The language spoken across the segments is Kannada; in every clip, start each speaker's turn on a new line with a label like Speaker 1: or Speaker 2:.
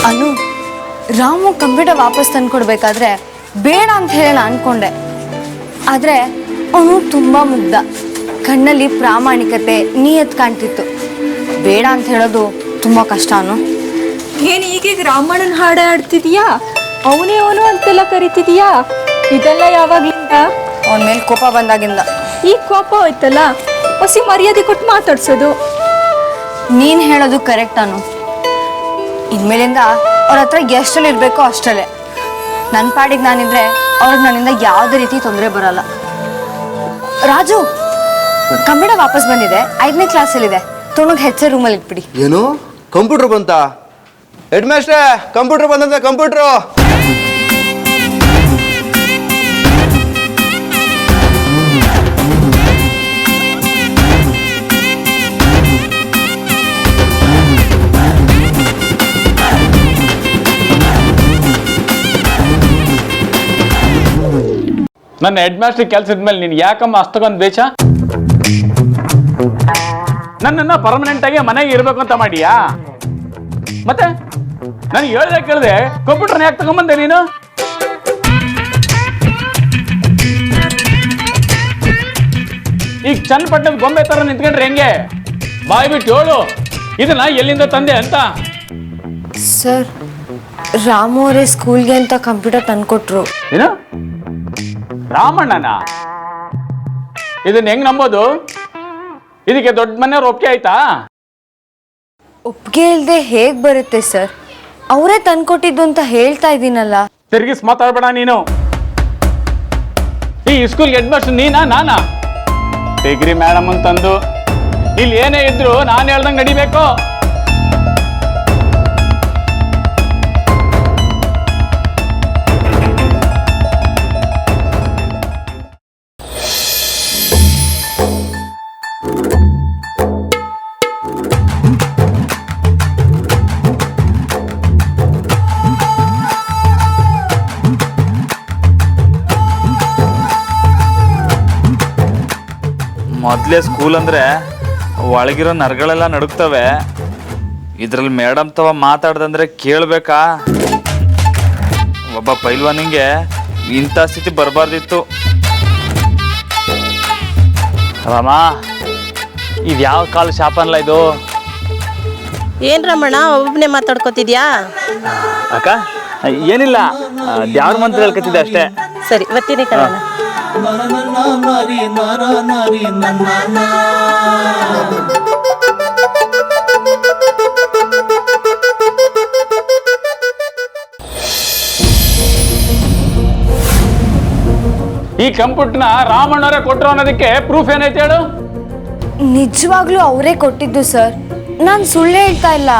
Speaker 1: ಅನು, ರಾಮು ಕಂಪ್ಯೂಟರ್ ವಾಪಸ್ ತಂದ್ಕೊಡ್ಬೇಕಾದ್ರೆ ಬೇಡ ಅಂತ ಹೇಳೋಣ ಅನ್ಕೊಂಡೆ. ಆದರೆ ಅವನು ತುಂಬ ಮುಗ್ಧ, ಕಣ್ಣಲ್ಲಿ ಪ್ರಾಮಾಣಿಕತೆ ನಿಯತ್ ಕಾಣ್ತಿತ್ತು. ಬೇಡ ಅಂತ ಹೇಳೋದು ತುಂಬ ಕಷ್ಟ. ಅನು,
Speaker 2: ಏನು ಈಗೀಗ ರಾಮಣ್ಣನ ಹಾಡು ಹಾಡ್ತಿದೀಯಾ? ಅವನೇ ಅವನು ಅಂತೆಲ್ಲ ಕರಿತಿದೀಯಾ? ಇದೆಲ್ಲ ಯಾವಾಗ್ಲಿಂದ?
Speaker 1: ಅವನ ಮೇಲೆ ಕೋಪ ಬಂದಾಗಿಂದ.
Speaker 2: ಈಗ ಕೋಪ ಹೋಯ್ತಲ್ಲ, ಹೊಸಿ ಮರ್ಯಾದೆ ಕೊಟ್ಟು ಮಾತಾಡ್ಸೋದು.
Speaker 1: ನೀನು ಹೇಳೋದು ಕರೆಕ್ಟ್. ಅನು, ಇನ್ಮೇಲಿಂದ ಅವ್ರ ಹತ್ರ ಎಷ್ಟಲ್ಲಿ ಇರಬೇಕೋ ಅಷ್ಟಲ್ಲೇ. ನನ್ನ ಪಾಡಿಗೆ ನಾನಿದ್ರೆ ಅವ್ರಿಗೆ ನನ್ನಿಂದ ಯಾವುದೇ ರೀತಿ ತೊಂದರೆ ಬರಲ್ಲ. ರಾಜು, ಕಂಪ್ಯೂಟರ್ ವಾಪಸ್ ಬಂದಿದೆ, 5ನೇ ಕ್ಲಾಸಲ್ಲಿದೆ. ತೊಗೊಂಡೋಗಿ ಹೆಚ್ಚೆ ರೂಮಲ್ಲಿ ಇಟ್ಬಿಡಿ.
Speaker 3: ಏನು ಕಂಪ್ಯೂಟರ್ ಬಂತಾ? ಹೆಡ್ ಮಾಸ್ಟ್ರೇ, ಕಂಪ್ಯೂಟರ್ ಬಂದಂತೆ. ಕಂಪ್ಯೂಟ್ರು
Speaker 4: ನನ್ನ ಹೆಡ್ ಮಾಸ್ಟರ್ ಕೆಲಸ ಇದ್ಮೇಲೆ ನೀನು ಯಾಕಮ್ಮ ಅಷ್ಟೊಂದು ಬೇಚ? ನನ್ನನ್ನು ಪರ್ಮನೆಂಟ್ ಆಗಿ ಮನೆಗೆ ಇರಬೇಕು ಅಂತ ಮಾಡಿಯಾ? ಮತ್ತೆ ನಾನು ಹೇಳ್ದೆ ಕೇಳಿದೆ, ಕಂಪ್ಯೂಟರ್ನ ಯಾಕೆ ತಗೊಂಬಂದೆ ನೀನು? ಈಗ ಚನ್ನಪಟ್ಟಣದ ಗೊಂಬೆ ತರ ನಿಂತ್ಕೊಂಡ್ರೆ ಹೆಂಗೆ? ಬಾಯ್ ಬಿಟ್ಟು ಹೇಳು, ಇದನ್ನ ಎಲ್ಲಿಂದ ತಂದೆ ಅಂತ.
Speaker 1: ಸರ್, ರಾಮು ಅವರೇ ಸ್ಕೂಲ್ಗೆ ಅಂತ ಕಂಪ್ಯೂಟರ್ ತಂದ್ಕೊಟ್ರು.
Speaker 4: ಏನು ರಾಮಣ್ಣನ? ಇದನ್ನ ಹೆಂಗ್ ನಂಬೋದು? ಇದಕ್ಕೆ ದೊಡ್ಡ ಮನೆಯವ್ರ ಒಪ್ಪಿಗೆ ಆಯ್ತಾ?
Speaker 1: ಒಪ್ಪಿಗೆ ಇಲ್ಲದೆ ಹೇಗೆ ಬರುತ್ತೆ ಸರ್? ಅವರೇ ತಂದ್ಕೊಟ್ಟಿದ್ದು ಅಂತ ಹೇಳ್ತಾ ಇದ್ದೀನಲ್ಲ.
Speaker 4: ತಿರ್ಗಿಸ್ ಮಾತಾಡ್ಬೇಡ ನೀನು. ಈ ಸ್ಕೂಲ್ ಹೆಡ್ ಮಾಸ್ಟರ್ ನೀನಾ ನಾನಾ? ಡಿಗ್ರಿ ಮೇಡಮ್ ಅಂತಂದು ಇಲ್ಲಿ ಏನೇ ಇದ್ರು ನಾನು ಹೇಳ್ದಂಗೆ ನಡಿಬೇಕು.
Speaker 5: ಮೊದಲೇ ಸ್ಕೂಲ್ ಅಂದರೆ ಒಳಗಿರೋ ನರಗಳೆಲ್ಲ ನಡುಕ್ತವೆ. ಇದರಲ್ಲಿ ಮೇಡಮ್ ತವ ಮಾತಾಡ್ದಂದ್ರೆ ಕೇಳಬೇಕಾ? ಒಬ್ಬ ಪೈಲ್ವಾನಿಗೆ ಇಂಥ ಸ್ಥಿತಿ ಬರಬಾರ್ದಿತ್ತು. ರಾಮ, ಇದು ಯಾವ ಕಾಲ ಶಾಪನ್ಲ ಇದು?
Speaker 6: ಏನ್ ರಮಣ ಒಬ್ಬನೇ ಮಾತಾಡ್ಕೋತಿದ್ಯಾ?
Speaker 5: ಅಕ್ಕ ಏನಿಲ್ಲ, ದ್ಯಾವ್ರ ಮಂತ್ರ ಹೇಳ್ಕೊತಿದ್ದೆ ಅಷ್ಟೇ.
Speaker 6: ಸರಿ ಬರ್ತೀನಿ ಕಣ.
Speaker 4: ಈ ಕಂಪ್ಯೂಟರ್ನ ರಾಮಣ್ಣವರೇ ಕೊಟ್ಟರು ಅನ್ನೋದಕ್ಕೆ ಪ್ರೂಫ್ ಏನೈತೆ ಹೇಳು?
Speaker 1: ನಿಜವಾಗ್ಲೂ ಅವರೇ ಕೊಟ್ಟಿದ್ದು ಸರ್, ನಾನು ಸುಳ್ಳು ಹೇಳ್ತಾ ಇಲ್ಲ.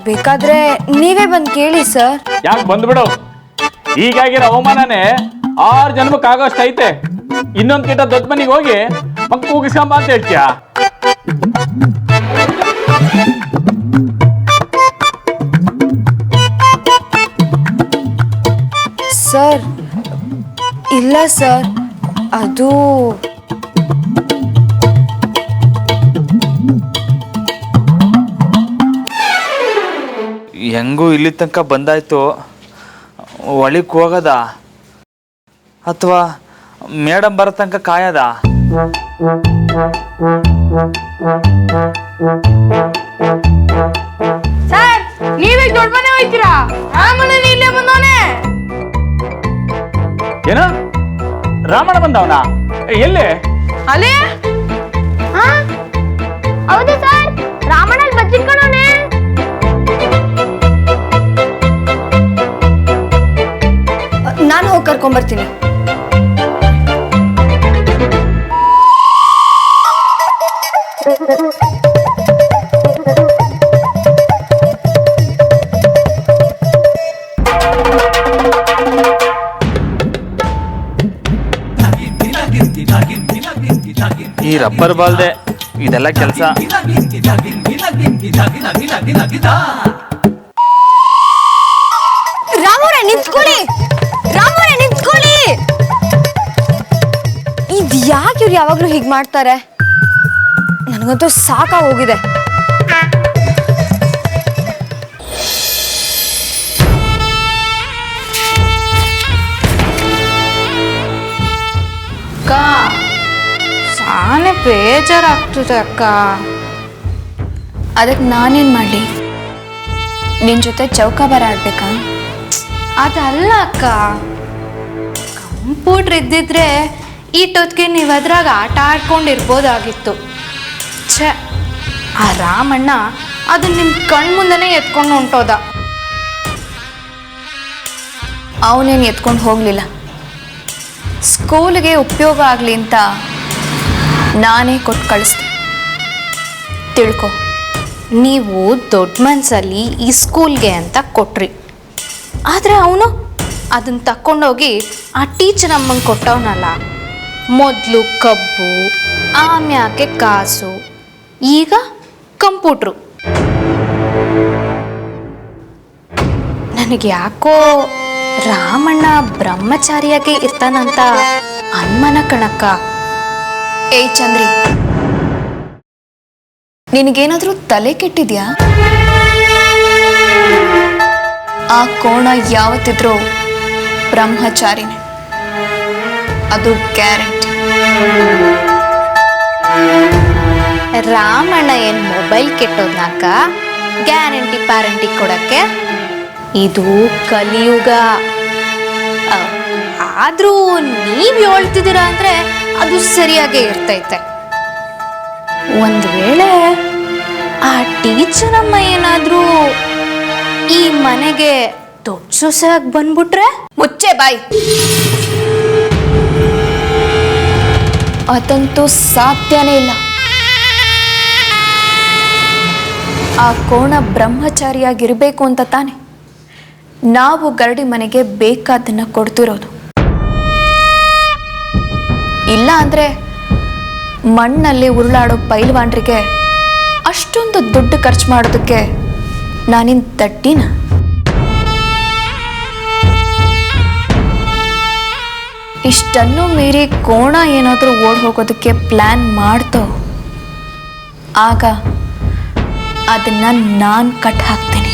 Speaker 1: ಬೇಕಾದ್ರೆ ನೀವೇ ಬಂದು ಕೇಳಿ ಸರ್.
Speaker 4: ಯಾಕೆ ಬಂದ್ಬಿಡು, ಈಗಾಗಿರೋ ಅವಮಾನನೇ 6 ಜನ್ಮಕ್ಕೆ ಆಗೋಷ್ಟು ಐತೆ. ಇನ್ನೊಂದು ಕಿಟ ದೊಡ್ಡ ಮನೆಗೆ ಹೋಗಿ ಮಕ್ಕ ಕೂಗಿಸ್ಕೊಂಬ ಅಂತ ಹೇಳ್ತೀಯಾ?
Speaker 1: ಸರ್ ಇಲ್ಲ ಸರ್, ಅದು
Speaker 5: ಹೆಂಗೂ ಇಲ್ಲಿ ತನಕ ಬಂದಾಯ್ತು, ಒಳಗೆ ಹೋಗದ ಅಥವಾ ಮೇಡಮ್ ಬರೋ ತನಕ ಕಾಯದ?
Speaker 2: ಸರ್, ನೀವೇ ದೊಡ್ಡ ಮನೆ ಹೋಯ್ತೀರಾ? ರಾಮಣ್ಣ ಇಲ್ಲೇ ಬಂದವನೇ.
Speaker 4: ಏನು ರಾಮಣ್ಣ ಬಂದವನ? ಎಲ್ಲಿ?
Speaker 2: ಅಲೇ
Speaker 7: ಹೌದು ಸರ್, ರಾಮಣ್ಣಲ್ಲಿ ಬಚ್ಚಿಟ್ಕೊಂಡವನೇ.
Speaker 1: ನಾನು ಹೋಗಿ ಕರ್ಕೊಂಬರ್ತೀನಿ.
Speaker 5: ಈ ರಬ್ಬರ್ ಬಾಲ್ದೆ ಇದೆಲ್ಲ ಕೆಲಸ.
Speaker 1: ನಿಂತ್ಕೊಳ್ಳಿ, ರಾಮವ್ರೆ ನಿಂತ್ಕೊಳ್ಳಿ. ಇದು ಯಾಕೆ ಇವ್ರು ಯಾವಾಗ್ಲೂ ಹೀಗೆ ಮಾಡ್ತಾರೆ? ನನಗಂತೂ ಸಾಕಾಗೋಗಿದೆ.
Speaker 2: ಅಕ್ಕ ಸಾನೆ ಬೇಜಾರಾಗ್ತದೆ ಅಕ್ಕ.
Speaker 1: ಅದಕ್ಕೆ ನಾನೇನು ಮಾಡಲಿ? ನಿನ್ನ ಜೊತೆ ಚೌಕಾಬಾರ ಆಡ್ಬೇಕಾ?
Speaker 2: ಅದಲ್ಲ ಅಕ್ಕ, ಕಂಪ್ಯೂಟ್ರ್ ಇದ್ದಿದ್ರೆ ಈಟೊತ್ತಿಗೆ ನೀವು ಅದ್ರಾಗ ಆಟ ಆಡ್ಕೊಂಡಿರ್ಬೋದಾಗಿತ್ತು. ಛೇ, ಆ ರಾಮಣ್ಣ ಅದನ್ನ ನಿಮ್ಮ ಕಣ್ಮುಂದೆನೇ ಎತ್ಕೊಂಡು ಹೊಂಟೋದ.
Speaker 1: ಅವನೇನು ಎತ್ಕೊಂಡು ಹೋಗಲಿಲ್ಲ. ಸ್ಕೂಲಿಗೆ ಉಪಯೋಗ ಆಗಲಿ ಅಂತ ನಾನೇ ಕೊಟ್ಟು ಕಳಿಸ್ದೆ. ತಿಳ್ಕೊ.
Speaker 2: ನೀವು ದೊಡ್ಡ ಮನಸ್ಸಲ್ಲಿ ಈ ಸ್ಕೂಲ್ಗೆ ಅಂತ ಕೊಟ್ರಿ, ಆದರೆ ಅವನು ಅದನ್ನು ತಕ್ಕೊಂಡೋಗಿ ಆ ಟೀಚರ್ ಅಮ್ಮಂಗೆ ಕೊಟ್ಟವನಲ್ಲ. ಮೊದಲು ಕಬ್ಬು, ಆಮ್ಯಾಕೆ ಕಾಸು, ಈಗ ಕಂಪ್ಯೂಟ್ರು. ನನಗೆ ಯಾಕೋ ರಾಮಣ್ಣ ಬ್ರಹ್ಮಚಾರಿಯಾಗೆ ಇರ್ತಾನಂತ ಅನುಮಾನ ಕಣಕ್ಕ.
Speaker 1: ಏಯ್ ಚಂದ್ರಿ, ನಿನಗೇನಾದ್ರೂ ತಲೆ ಕೆಟ್ಟಿದ್ಯಾ? ಆ ಕೋಣ ಯಾವತ್ತಿದ್ರೂ ಬ್ರಹ್ಮಚಾರಿನೇ, ಅದು ಗ್ಯಾರಂಟಿ.
Speaker 2: ರಾಮಣ್ಣ ಏನು ಮೊಬೈಲ್ ಕೆಟ್ಟೋದ್ನಾಕ ಗ್ಯಾರಂಟಿ ಪ್ಯಾರಂಟಿ ಕೊಡಕ್ಕೆ? ಇದು ಕಲಿಯುಗ. ಆದರೂ ನೀವು ಹೇಳ್ತಿದ್ದೀರಾ ಅಂದರೆ ಅದು ಸರಿಯಾಗೇ ಇರ್ತೈತೆ. ಒಂದು ವೇಳೆ ಆ ಟೀಚರ್ ಅಮ್ಮ ಏನಾದರೂ ಈ ಮನೆಗೆ ದೊಡ್ಡ ಸೊಸೆಯಾಗಿ ಬಂದ್ಬಿಟ್ರೆ?
Speaker 1: ಮುಚ್ಚೆ ಬಾಯ್. ಅದಂತೂ ಸಾಧ್ಯನೇ ಇಲ್ಲ. ಆ ಕೋಣ ಬ್ರಹ್ಮಚಾರಿಯಾಗಿರ್ಬೇಕು ಅಂತ ತಾನೆ ನಾವು ಗರಡಿ ಮನೆಗೆ ಬೇಕಾದನ್ನ ಕೊಡ್ತಿರೋದು. ಇಲ್ಲ ಅಂದ್ರೆ ಮಣ್ಣಲ್ಲಿ ಉರುಳಾಡೋ ಪೈಲ್ವಾನ್ರಿಗೆ ಅಷ್ಟೊಂದು ದುಡ್ಡು ಖರ್ಚು ಮಾಡೋದಕ್ಕೆ ನಾನಿನ್ ತಟ್ಟಿನ? ಇಷ್ಟನ್ನು ಮೀರಿ ಕೋಣ ಏನಾದರೂ ಓಡ್ ಹೋಗೋದಕ್ಕೆ ಪ್ಲ್ಯಾನ್ ಮಾಡ್ತೋ, ಆಗ ಅದನ್ನ ನಾನು ಕಟ್ ಹಾಕ್ತೀನಿ.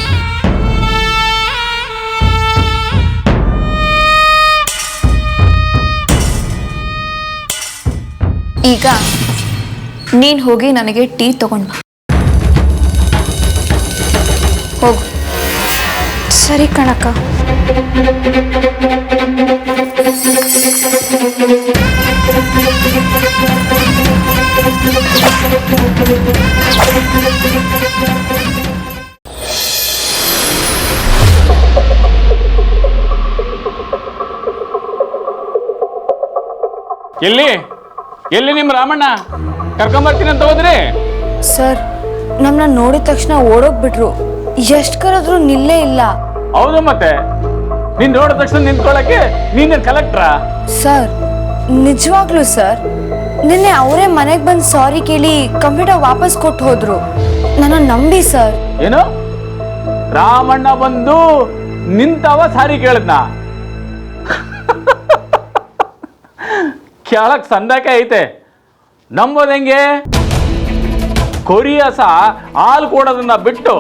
Speaker 1: ಈಗ ನೀನು ಹೋಗಿ ನನಗೆ ಟೀ ತಗೊಂಡು ಬಾ. ಹೋಗು.
Speaker 2: ಸರಿ ಕಣಕ್ಕ.
Speaker 4: ಎಲ್ಲಿ ನಿಮ್ಮ ರಾಮಣ್ಣ? ಕರ್ಕೊಂಬರ್ತೀನಿ ಅಂತ ಹೋದ್ರಿ?
Speaker 1: ಸರ್, ನಮ್ಮನ್ನ ನೋಡಿದ ತಕ್ಷಣ ಓಡೋಗ್ಬಿಟ್ರು. ಎಷ್ಟು ಕರೆದ್ರೂ ನಿಲ್ಲೇ ಇಲ್ಲ.
Speaker 4: ಹೌದು, ಮತ್ತೆ ನೀನ್ ನೋಡಿದ ತಕ್ಷಣ ನಿಂತ್ಕೊಳ್ಳಕ್ಕೆ ನೀನೇನ್ ಕಲೆಕ್ಟ್ರಾ?
Speaker 1: ಸರ್, ನಿಜವಾಗ್ಲೂ ಸರ್, ನಿನ್ನೆ ಅವರೇ ಮನೆಗೆ ಬಂದು ಸಾರಿ ಕೇಳಿ ಕಂಪ್ಯೂಟರ್ ವಾಪಸ್ ಕೊಟ್ಟು ಹೋದ್ರು. ನನ್ನ ನಂಬಿ ಸರ್.
Speaker 4: ಏನು? ರಾಮಣ್ಣ ಬಂದು ನಿಂತವ ಸಾರಿ ಕೇಳದ್ನ? ಕೆಳಕ್ ಸಂದಾಕೆ ಐತೆ. ನಂಬೋದ್ ಹೆಂಗೆ? ಕೊರಿಯಸ ಹಾಲು ಕೊಡೋದನ್ನ ಬಿಟ್ಟು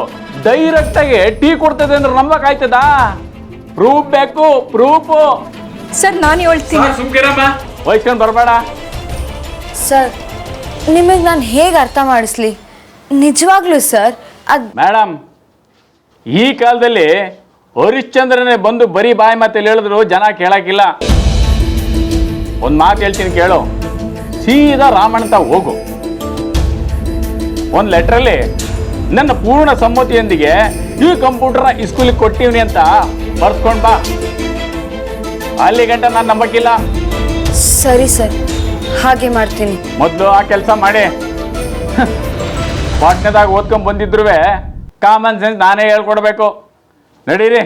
Speaker 4: ಡೈರೆಕ್ಟ್ ಆಗಿ ಟೀ ಕೊಡ್ತದೆ ಅಂದ್ರೆ ನಂಬಕ್ ಆಯ್ತದ? ಪ್ರೂಫ್ ಬೇಕು, ಪ್ರೂಫ್.
Speaker 2: ಸರ್, ನಾನು ಹೇಳ್ತೀನಿ.
Speaker 4: ಸುಮ್ಕಿರಮ್ಮ, ವಹಿಸ್ಕೊಂಡು ಬರಬೇಡ.
Speaker 1: ಸರ್, ನಿಮಗೆ ನಾನು ಹೇಗೆ ಅರ್ಥ ಮಾಡಿಸ್ಲಿ? ನಿಜವಾಗ್ಲೂ ಸರ್,
Speaker 4: ಮೇಡಮ್, ಈ ಕಾಲದಲ್ಲಿ ಹರಿಶ್ಚಂದ್ರನೇ ಬಂದು ಬರೀ ಬಾಯಿ ಮಾತಲ್ಲಿ ಹೇಳಿದ್ರು ಜನ ಕೇಳಕ್ಕಿಲ್ಲ. ಒಂದು ಮಾತು ಹೇಳ್ತೀನಿ ಕೇಳು, ಸೀದಾ ರಾಮಣ್ಣ ಹೋಗು. ಒಂದು ಲೆಟ್ರಲ್ಲಿ ನನ್ನ ಪೂರ್ಣ ಸಮ್ಮತಿಯೊಂದಿಗೆ ಈ ಕಂಪ್ಯೂಟರ್ನ ಈ ಸ್ಕೂಲಿಗೆ ಕೊಟ್ಟಿವ್ನಿ ಅಂತ ಬರ್ಸ್ಕೊಂಡ್ ಬಾ. ಅಲ್ಲಿ ಗಂಟ ನಾನು ನಂಬಕ್ಕಿಲ್ಲ.
Speaker 1: ಸರಿ ಸರ್, ಹಾಗೆ ಮಾಡ್ತೀನಿ.
Speaker 4: ಮೊದಲು ಆ ಕೆಲಸ ಮಾಡಿ. ಪಾಟ್ನದಾಗ ಓದ್ಕೊಂಡ್ ಬಂದಿದ್ರು ಕಾಮನ್ ಸೆನ್ಸ್ ನಾನೇ ಹೇಳ್ಕೊಡ್ಬೇಕು. ನಡೀರಿ.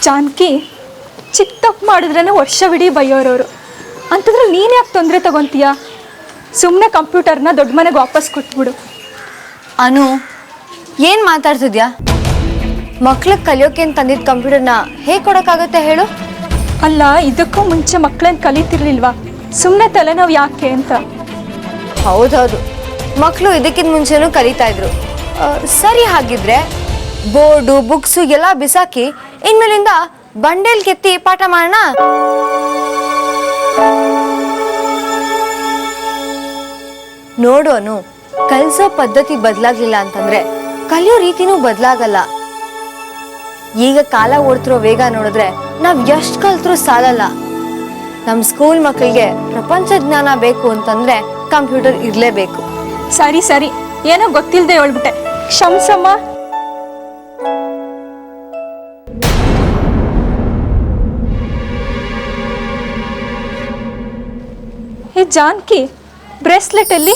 Speaker 2: ಜಾನಕಿ,
Speaker 8: ಚಿಕ್ಕ ತಪ್ಪು ಮಾಡಿದ್ರೇ ವರ್ಷವಿಡೀ ಬೈಯೋರವರು. ಅಂಥದ್ರಲ್ಲಿ ನೀನು ಯಾಕೆ ತೊಂದರೆ ತಗೊತೀಯ? ಸುಮ್ಮನೆ ಕಂಪ್ಯೂಟರ್ನ ದೊಡ್ಡ ಮನೆಗೆ ವಾಪಸ್ ಕೊಟ್ಬಿಡು.
Speaker 1: ಅನು, ಏನು ಮಾತಾಡ್ತಿದ್ಯಾ? ಮಕ್ಳಿಗೆ ಕಲಿಯೋಕೆ ಅಂತ ತಂದಿದ್ದ ಕಂಪ್ಯೂಟರ್ನ ಹೇಗೆ ಕೊಡೋಕ್ಕಾಗತ್ತೆ ಹೇಳು?
Speaker 8: ಅಲ್ಲ, ಇದಕ್ಕೂ ಮುಂಚೆ ಮಕ್ಕಳೇನು ಕಲಿತಿರ್ಲಿಲ್ವಾ? ಸುಮ್ಮನೆ ತಲೆನೋವು ಯಾಕೆ ಅಂತ.
Speaker 1: ಹೌದೌದು, ಮಕ್ಕಳು ಇದಕ್ಕಿಂತ ಮುಂಚೆನೂ ಕಲಿತಾ ಇದ್ರು. ಸರಿ, ಹಾಗಿದ್ರೆ ಬೋರ್ಡು ಬುಕ್ಸು ಎಲ್ಲ ಬಿಸಾಕಿ ಇನ್ಮೇಲಿಂದ ಬಂಡೇಲ್ ಕೆತ್ತಿ ಪಾಠ ಮಾಡೋಣ. ನೋಡು ಅನು, ಕಲಿಸೋ ಪದ್ಧತಿ ಬದಲಾಗ್ಲಿಲ್ಲ ಅಂತಂದ್ರೆ ಕಲಿಯೋ ರೀತಿನೂ ಬದಲಾಗಲ್ಲ. ಈಗ ಕಾಲ ಓಡ್ತಿರೋ ವೇಗ ನೋಡಿದ್ರೆ ನಾವ್ ಎಷ್ಟು ಕಲ್ತ್ರೂ ಸಾಲಲ್ಲ. ನಮ್ಮ ಸ್ಕೂಲ್ ಮಕ್ಕಳಿಗೆ ಪ್ರಪಂಚ ಜ್ಞಾನ ಬೇಕು ಅಂತಂದ್ರೆ ಕಂಪ್ಯೂಟರ್ ಇರಲೇಬೇಕು.
Speaker 8: ಸರಿ ಸರಿ, ಏನೋ ಗೊತ್ತಿಲ್ಲದೆ ಹೇಳ್ಬಿಟ್ಟೆ, ಕ್ಷಮಿಸಮ್ಮ. ಹೇ ಜಾನ್ಕಿ, ಬ್ರೇಸ್ಲೆಟ್ ಎಲ್ಲಿ?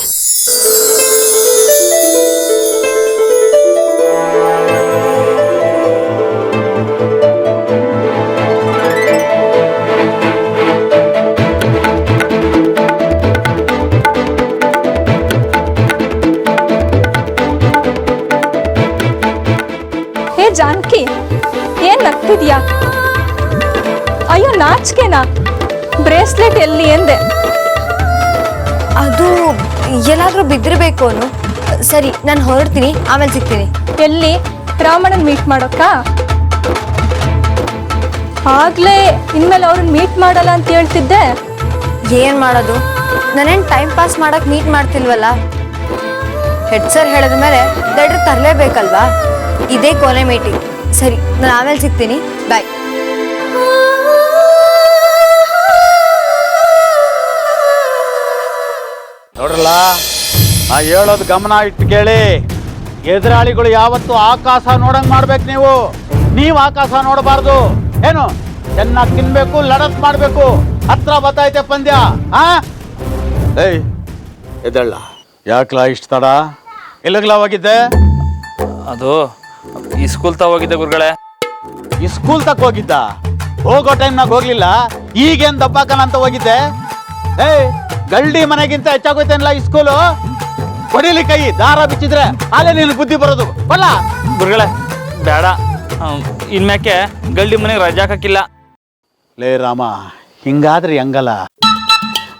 Speaker 8: ಹೇ ಜಾನ್ಕಿ, ಏನ್ ನಗ್ತಿದ್ಯಾ? ಅಯ್ಯೋ ನಾಚಿಕೆನಾ? ಬ್ರೇಸ್ಲೆಟ್ ಎಲ್ಲಿ ಎಂದೆ?
Speaker 1: ಅದು ಎಲ್ಲಾದ್ರೂ ಬಿದ್ದಿರ್ಬೇಕು ಅನು. ಸರಿ, ನಾನು ಹೊರಡ್ತೀನಿ, ಆಮೇಲೆ ಸಿಗ್ತೀನಿ.
Speaker 8: ಎಲ್ಲಿ? ರಾಮಣ್ಣನ್ ಮೀಟ್ ಮಾಡೋಕ್ಕಾ? ಆಗ್ಲೇ ಇನ್ಮೇಲೆ ಅವ್ರನ್ನ ಮೀಟ್ ಮಾಡಲ್ಲ ಅಂತ ಹೇಳ್ತಿದ್ದೆ.
Speaker 1: ಏನ್ ಮಾಡೋದು, ನಾನೇನು ಟೈಮ್ ಪಾಸ್ ಮಾಡಕ್ ಮೀಟ್ ಮಾಡ್ತಿಲ್ವಲ್ಲ. ಹೆಡ್ ಸರ್ ಹೇಳಿದ ಮೇಲೆ ದಡ್ರು ತರಲೇಬೇಕಲ್ವಾ? ಇದೇ ಕೊನೆ ಮೀಟಿಂಗ್. ಸರಿ, ನಾನು ಆಮೇಲೆ ಸಿಗ್ತೀನಿ, ಬಾಯ್.
Speaker 4: ನೋಡ್ರಲ್ಲ, ನಾ ಹೇಳೋದು ಗಮನ ಇಟ್ಟು ಕೇಳಿ. ಎದುರಾಳಿಗಳು ಯಾವತ್ತು ಆಕಾಶ ನೋಡಂಗ್ ಮಾಡ್ಬೇಕು. ನೀವು ಆಕಾಶ ನೋಡಬಾರ್ದು. ಏನು ಚೆನ್ನಾಗಿ ತಿನ್ಬೇಕು, ಲಡತ್ ಮಾಡ್ಬೇಕು. ಹತ್ರ ಬತ್ತೈತೆ ಪಂದ್ಯ. ಏಯ್ ಎದ್ದಳ್ಳ, ಯಾಕಲ ಇಷ್ಟ ತಡ? ಎಲ್ಲಿಗ್ಲ ಹೋಗಿದ್ದೆ?
Speaker 5: ಅದು ಈ ಸ್ಕೂಲ್ ತ ಹೋಗಿದ್ದೆ ಗುರುಗಳೇ.
Speaker 4: ಈ ಸ್ಕೂಲ್ ತಕ್ಕ ಹೋಗಿದ್ದ? ಹೋಗೋ ಟೈಮ್ನಾಗ ಹೋಗ್ಲಿಲ್ಲ, ಈಗೇನ್ ದಬ್ಬಾಕನ ಅಂತ ಹೋಗಿದ್ದೆ? ಏಯ್, ಗಲ್ಡಿ ಮನೆಗಿಂತ ಹೆಚ್ಚಾಗೋಯ್ತೇನಲ್ಲ ಈ ಸ್ಕೂಲು. ಹೊಡಿಲಿ ಕೈ, ದಾರ ಬಿಚ್ಚಿದ್ರೆ ಅಲ್ಲೇ ನೀನು ಬುದ್ಧಿ ಬರೋದು. ಬಲ್ಲ
Speaker 5: ಗುರುಗಳೇ ಬೇಡ, ಇನ್ಮ್ಯಾಕೆ ಗಲ್ಡಿ ಮನೆಗೆ ರಜಾ ಹಾಕಿಲ್ಲ.
Speaker 4: ಲೇ ರಾಮ, ಹಿಂಗಾದ್ರೆ ಹೆಂಗಲ್ಲ?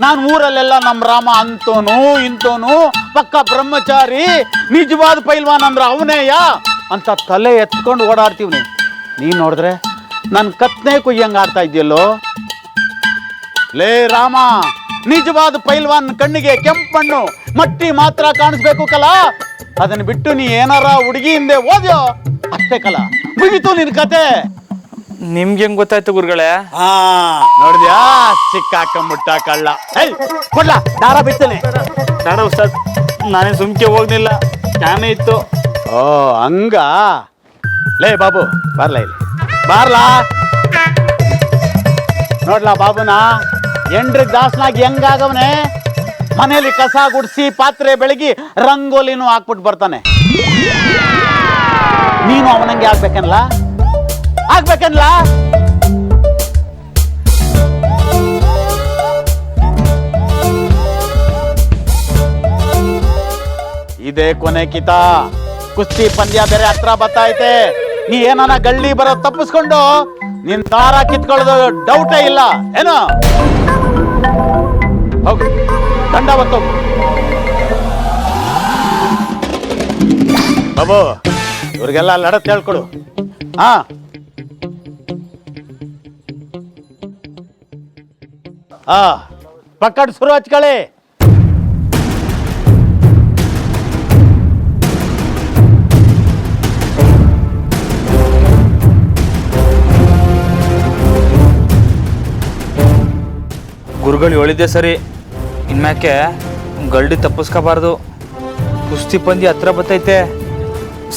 Speaker 4: ನಾನು ಊರಲ್ಲೆಲ್ಲ ನಮ್ಮ ರಾಮ ಅಂತೋನು ಇಂತೋನು, ಪಕ್ಕ ಬ್ರಹ್ಮಚಾರಿ, ನಿಜವಾದ ಪೈಲ್ವಾನ್ ಅಂದ್ರೆ ಅವನೇಯ ಅಂತ ತಲೆ ಎತ್ಕೊಂಡು ಓಡಾಡ್ತೀವಿ. ನೀನ್ ನೋಡಿದ್ರೆ ನನ್ನ ಕತ್ನೆ ಕುಯ್ಯಂಗ ಆಡ್ತಾ ಇದೆಯಲ್ಲೋ. ಲೇ ರಾಮ, ನಿಜವಾದ ಪೈಲ್ವಾನ್ ಕಣ್ಣಿಗೆ ಕೆಂಪಣ್ಣು ಮಟ್ಟಿ ಮಾತ್ರ ಕಾಣಿಸ್ಬೇಕು ಕಲ. ಅದನ್ನ ಬಿಟ್ಟು ನೀ ಏನಾರ ಹುಡುಗಿ ಹಿಂದೆ ಓದ್ಯೋ ಅಷ್ಟೇ ಕಲ, ಮುಗಿತು ನಿನ್ ಕತೆ.
Speaker 5: ನಿಮ್ಗೆ ಹೆಂಗ್ ಗೊತ್ತಾಯ್ತು ಗುರುಗಳೇ?
Speaker 4: ನೋಡಿದ್ಯಾ, ಸಿಕ್ಕಾಕೊಂಬಿಟ್ಟ ಕಳ್ಳ. ಕೊಡ್ಲಾ ದಾರ ಬಿತ್ತನೆ?
Speaker 5: ಬೇಡ ಉಸ್ತಾದ್, ನಾನೇನು ಸುಮ್ಕೆ ಹೋಗ್ಲಿಲ್ಲ, ಕ್ಯಾಮೆ ಇತ್ತು.
Speaker 4: ಓ ಹಂಗ? ಲೇ ಬಾಬು, ಬರ್ಲಾ ಇಲ್ಲಿ, ಬಾರ್ಲಾ. ನೋಡ್ಲಾ ಬಾಬುನ, ಎಂಡ್ರಿಗೆ ದಾಸನಾಗಿ ಹೆಂಗಾಗವನೆ. ಮನೇಲಿ ಕಸ ಗುಡಿಸಿ ಪಾತ್ರೆ ಬೆಳಗಿ ರಂಗೋಲಿನೂ ಹಾಕ್ಬಿಟ್ಟು ಬರ್ತಾನೆ. ನೀನು ಅವನಂಗೆ ಆಗ್ಬೇಕನ್ಲ? ಇದೇ ಕೊನೆ ಕಿತ. ಕುಸ್ತಿ ಪಂದ್ಯ ಬೇರೆ ಹತ್ರ ಬತ್ತೈತೆ. ನೀ ಏನಾನ ಗಳ್ಳಿ ಬರೋ ತಪ್ಪಿಸ್ಕೊಂಡು ನಿನ್ ದಾರ ಕಿತ್ಕೊಳ್ಳೋದು ಡೌಟೇ ಇಲ್ಲ ಏನು? ಹೋಗು, ದಂಡ ಬತ್ತೋಗು. ಬಾಬು, ಇವ್ರಿಗೆಲ್ಲ ಲಡತ್ ಹೇಳ್ಕೊಡು. ಪಕ್ಕಡ್ ಶುರು ಹಚ್ಕೊಳ್ಳಿ.
Speaker 5: ಗುರುಗಳು ಹೇಳಿದ್ದೆ ಸರಿ, ಇನ್ಮ್ಯಾಕೆ ಗಲ್ಡಿ ತಪ್ಪಿಸ್ಕೋಬಾರ್ದು. ಕುಸ್ತಿ ಪಂದ್ಯ ಹತ್ರ ಬತ್ತೈತೆ.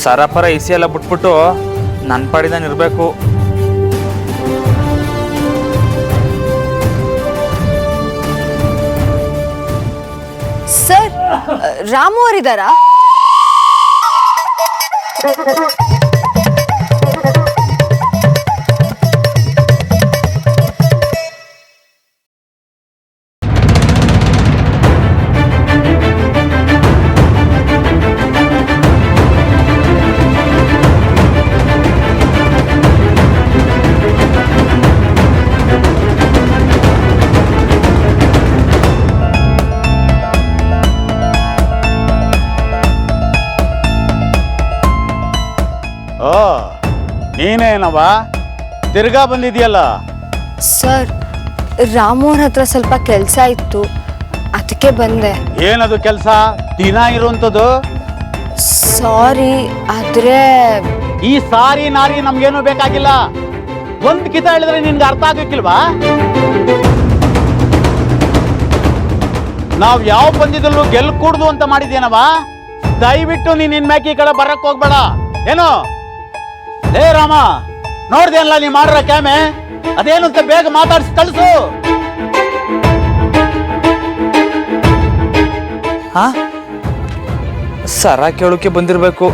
Speaker 5: ಸರಪರ ಇಸಿ ಎಲ್ಲ ಬಿಟ್ಬಿಟ್ಟು ನನ್ನ ಪಾಡಿ ನಾನು ಇರಬೇಕು.
Speaker 1: ಸರ್, ರಾಮು ಅವರಿದ್ದಾರಾ?
Speaker 4: ನೀನೇನವ ತಿರ್ಗಾ ಬಂದಿದ್ಯಲ್ಲ?
Speaker 1: ಸರ್, ರಾಮು ಅವ್ರ ಹತ್ರ ಸ್ವಲ್ಪ ಕೆಲಸ ಇತ್ತು, ಅದಕ್ಕೆ ಬಂದೆ.
Speaker 4: ಏನದು ಕೆಲಸ? ದಿನ ಇರುವಂಥದ್ದು?
Speaker 1: ಸಾರಿ, ಆದ್ರೆ
Speaker 4: ಈ ಸಾರಿ ನಾರಿ ನಮ್ಗೇನು ಬೇಕಾಗಿಲ್ಲ. ಒಂದ್ ಕಿತ ಹೇಳಿದ್ರೆ ನಿನ್ಗೆ ಅರ್ಥ ಆಗಕ್ಕಿಲ್ವಾ? ನಾವ್ ಯಾವ ಪಂದ್ಯದಲ್ಲೂ ಗೆಲ್ಕೂಡ್ದು ಅಂತ ಮಾಡಿದ್ದೇನವ. ದಯವಿಟ್ಟು ನೀನ್ ಇನ್ಮ್ಯಾಕೆ ಈ ಕಡೆ ಬರಕ್ ಹೋಗ್ಬೇಡ. ಏನು ಲೇ ರಾಮ, ನೋಡ್ದೇನಲ್ಲ ನೀ ಮಾಡಿರೋ ಕ್ಯಾಮೆ? ಅದೇನು ಅಂತ ಬೇಗ ಮಾತಾಡಿಸಿ ಕಳಿಸು.
Speaker 5: ಹಾ, ಸರ ಕೇಳೋಕೆ ಬಂದಿರಬೇಕು.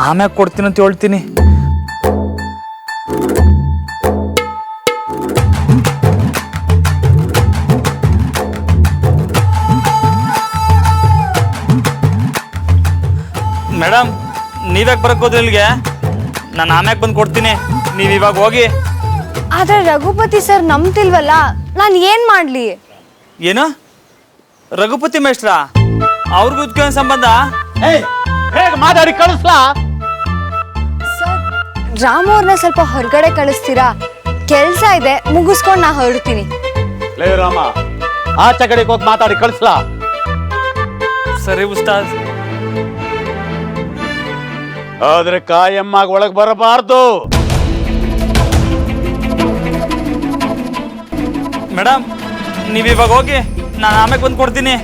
Speaker 5: ಆಮ್ಯಾಗ ಕೊಡ್ತೀನಿ ಅಂತ ಹೇಳ್ತೀನಿ. ಮೇಡಮ್, ನೀವ್ಯಾಕೆ ಬರಕ್ ಹೋದ್ರಿ ಇಲ್ಲಿಗೆ? ನಾನು ಆಮ್ಯಾಗ ಬಂದು ಕೊಡ್ತೀನಿ, ನೀವು ಇವಾಗ ಹೋಗಿ.
Speaker 1: ಆದ್ರೆ ರಘುಪತಿ ಸರ್ ನಂಬ್ತಿಲ್ವಲ್ಲ, ನಾನು ಏನ್ ಮಾಡ್ಲಿ?
Speaker 5: ಏನು ರಘುಪತಿ ಮೇಷ್ಟ್ರ? ಅವ್ರಿಗೂ ಇದಕ್ಕೆ ಸಂಬಂಧ?
Speaker 4: ಹೇಗ ಮಾತಾಡಿ ಕಳಿಸ್ಲಾ?
Speaker 1: ಸರ್, ರಾಮು ಅವ್ರನ್ನ ಸ್ವಲ್ಪ ಹೊರಗಡೆ ಕಳಿಸ್ತೀರಾ? ಕೆಲ್ಸ ಇದೆ, ಮುಗಿಸ್ಕೊಂಡು ನಾ ಹೊರಡ್ತೀನಿ.
Speaker 4: ಲೇ ರಾಮ, ಆಚೆ ಕಡೆಗೆ ಹೋಗಿ ಮಾತಾಡಿ ಕಳಿಸ್ಲಾ?
Speaker 5: ಸರಿ ಉಸ್ತಾದ್.
Speaker 4: ಆದ್ರೆ ಕಾಯಮ್ಮಾಗ ಒಳಗ್ ಬರಬಾರ್ದು.
Speaker 5: ಮೇಡಮ್, ನೀವು ಇವಾಗ ಹೋಗಿ, ನಾನು ಆಮ್ಯಾಗ ಬಂದು ಕೊಡ್ತೀನಿ.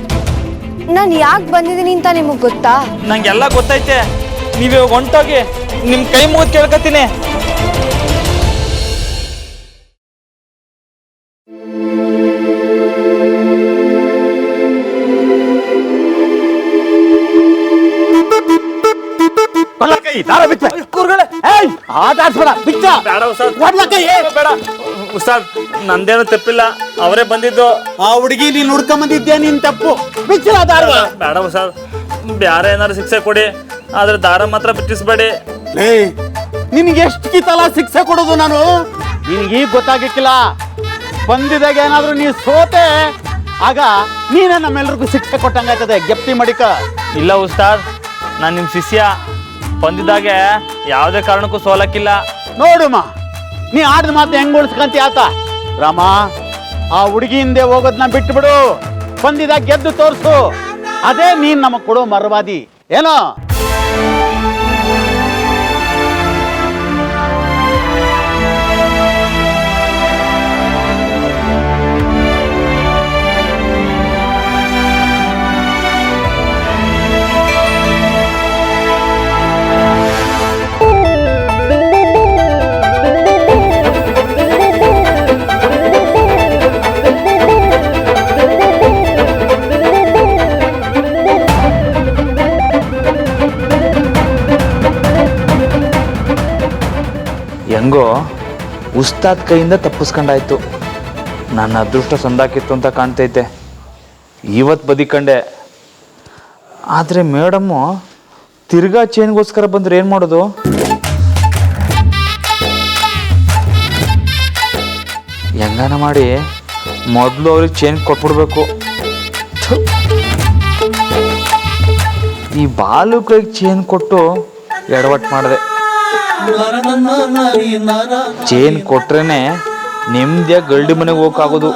Speaker 1: ನಾನು ಯಾಕೆ ಬಂದಿದ್ದೀನಿ ಅಂತ ನಿಮಗೆ ಗೊತ್ತಾ?
Speaker 5: ನಂಗೆಲ್ಲ ಗೊತ್ತೈತೆ. ನೀವು ಇವಾಗ ಹೊಂಟೋಗಿ, ನಿಮ್ಮ ಕೈ ಮುಗಿದು ಕೇಳ್ಕೊತೀನಿ. ಉಸ್ತಾದ್, ನಂದೇನು ತಪ್ಪಿಲ್ಲ, ಅವರೇ ಬಂದಿದ್ದು.
Speaker 4: ಆ ಹುಡುಗಿ ನೀನ್ ಹುಡ್ಕೊಂಬಂದಿದ್ದೆ, ನಿನ್ ತಪ್ಪು.
Speaker 5: ಬೇಡ ಉಸ್ತಾದ್, ಬ್ಯಾರೆ ಏನಾರು ಶಿಕ್ಷೆ ಕೊಡಿ, ಆದ್ರೆ ದಾರ ಮಾತ್ರ ಬಿಟ್ಟಿಸ್ಬೇಡಿ.
Speaker 4: ನಿನ್ಗೆ ಎಷ್ಟು ಕಿತ್ತಲ್ಲ ಶಿಕ್ಷೆ ಕೊಡೋದು ನಾನು? ನಿನ್ಗೀಗ ಗೊತ್ತಾಗಿಕ್ಕಿಲ್ಲ. ಬಂದಿದಾಗ ಏನಾದ್ರು ನೀ ಸೋತೆ, ಆಗ ನೀನೇ ನಮ್ಮೆಲ್ರಿಗೂ ಶಿಕ್ಷೆ ಕೊಟ್ಟಂಗಾಯ್ತದೆ. ಗೆಪ್ತಿ ಮಡಿಕ.
Speaker 5: ಇಲ್ಲ ಉಸ್ತಾದ್, ನಾನು ನಿಮ್ಮ ಶಿಷ್ಯ. ಬಂದಿದ್ದಾಗೆ ಯಾವುದೇ ಕಾರಣಕ್ಕೂ ಸೋಲಕ್ಕಿಲ್ಲ.
Speaker 4: ನೋಡುಮ್ಮ, ನೀ ಆಡಿದ ಮಾತು ಹೆಂಗ್ ಉಳಿಸ್ಕಂತ ಆತ. ರಾಮ, ಆ ಹುಡುಗಿ ಹಿಂದೆ ಹೋಗೋದನ್ನ ಬಿಟ್ಟು ಬಿಡು. ಬಂದಿದಾಗ ಗೆದ್ದು ತೋರ್ಸು. ಅದೇ ನೀನ್ ನಮಗ್ ಕೊಡೋ ಮರವಾದಿ ಏನೋ.
Speaker 5: ಹೆಂಗೋ ಉಸ್ತಾದ್ ಕೈಯಿಂದ ತಪ್ಪಿಸ್ಕೊಂಡಾಯ್ತು. ನನ್ನ ಅದೃಷ್ಟ ಸಂದಾಕಿತ್ತು ಅಂತ ಕಾಣ್ತೈತೆ. ಇವತ್ತು ಬದಿಕಂಡೆ. ಆದರೆ ಮೇಡಮ್ಮು ತಿರ್ಗಾ ಚೇನ್ಗೋಸ್ಕರ ಬಂದ್ರೆ ಏನು ಮಾಡೋದು? ಹೆಂಗಾನ ಮಾಡಿ ಮೊದಲು ಅವ್ರಿಗೆ ಚೇನ್ ಕೊಟ್ಬಿಡ್ಬೇಕು. ಈ ಬಾಲು ಕೈಗೆ ಚೇನ್ ಕೊಟ್ಟು ಎಡವಟ್ಟು ಮಾಡಿದೆ. ಚೇನ್ ಕೊಟ್ರೇನೆ ನೆಮ್ಮದಿಯಾಗಿ ಗಲ್ಡಿ ಮನೆಗೆ ಹೋಗಕ್ಕಾಗೋದು.